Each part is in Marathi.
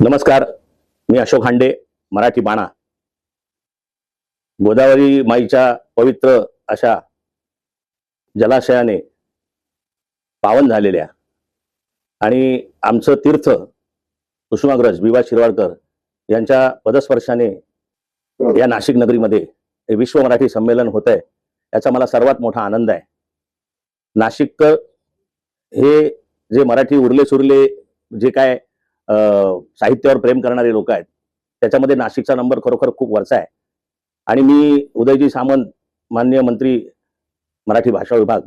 नमस्कार, मी अशोक हांडे, मराठी बाणा. गोदावरी माईच्या पवित्र अशा जलाशयाने पावन झालेल्या आणि आमचं तीर्थ कुसुमाग्रज विवा शिरवाडकर यांच्या पदस्पर्शाने या नाशिक नगरीमध्ये हे विश्व मराठी संमेलन होत आहे, याचा मला सर्वात मोठा आनंद आहे. नाशिककर हे जे मराठी उरले सुरले जे काय साहित्यावर प्रेम करणारे लोक आहेत, त्याच्यामध्ये नाशिकचा नंबर खरोखर खूप वरचा आहे. आणि मी उदयजी सामंत, माननीय मंत्री मराठी भाषा विभाग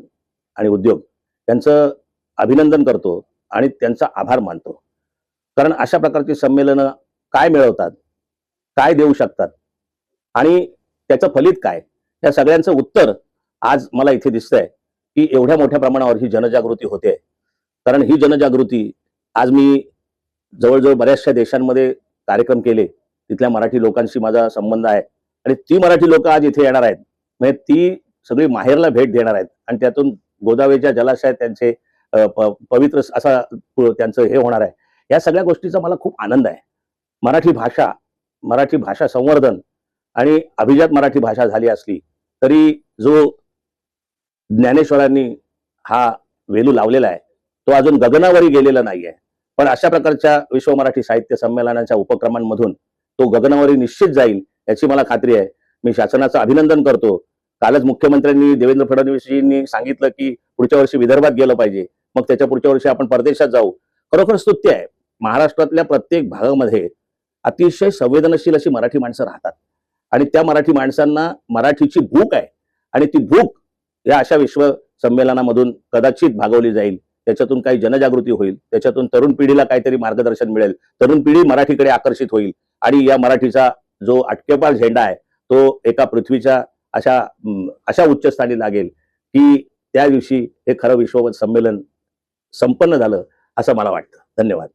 आणि उद्योग, यांचं अभिनंदन करतो आणि त्यांचा आभार मानतो. कारण अशा प्रकारची संमेलनं काय मिळवतात, काय देऊ शकतात आणि त्याचं फलित काय, या सगळ्यांचं उत्तर आज मला इथे दिसतंय की एवढ्या मोठ्या प्रमाणावर ही जनजागृती होते. कारण ही जनजागृती आज मी जवळजवळ बऱ्याचशा देशांमध्ये कार्यक्रम केले, तिथल्या मराठी लोकांशी माझा संबंध आहे आणि ती मराठी लोक आज इथे येणार आहेत. म्हणजे ती सगळी माहेरला भेट देणार आहेत आणि त्यातून गोदावरीच्या जलाशयात त्यांचे पवित्र असा त्यांचं हे होणार आहे. या सगळ्या गोष्टीचा मला खूप आनंद आहे. मराठी भाषा संवर्धन आणि अभिजात मराठी भाषा झाली असली तरी जो ज्ञानेश्वरांनी हा वेलू लावलेला आहे तो अजून गगनावरी गेलेला नाहीये. पण अशा प्रकारच्या विश्व मराठी साहित्य संमेलनाच्या उपक्रमांमधून तो गगनावरी निश्चित जाईल याची मला खात्री आहे. मी शासनाचं अभिनंदन करतो. कालच मुख्यमंत्र्यांनी देवेंद्र फडणवीसजींनी सांगितलं की पुढच्या वर्षी विदर्भात गेलं पाहिजे, मग त्याच्या पुढच्या वर्षी आपण परदेशात जाऊ. खरोखर स्तुत्य आहे. महाराष्ट्रातल्या प्रत्येक भागामध्ये अतिशय संवेदनशील अशी मराठी माणसं राहतात आणि त्या मराठी माणसांना मराठीची भूक आहे आणि ती भूक या अशा विश्व संमेलनामधून कदाचित भागवली जाईल. त्याच्यातून काही जनजागृती होईल, त्याच्यातून तरुण पिढीला काहीतरी मार्गदर्शन मिळेल, तरुण पिढी मराठीकडे आकर्षित होईल आणि या मराठीचा जो अटकेपार झेंडा आहे तो एका पृथ्वीच्या अशा उच्चस्थानी लागेल की त्या दिवशी हे खरं विश्व संमेलन संपन्न झालं असं मला वाटतं. धन्यवाद.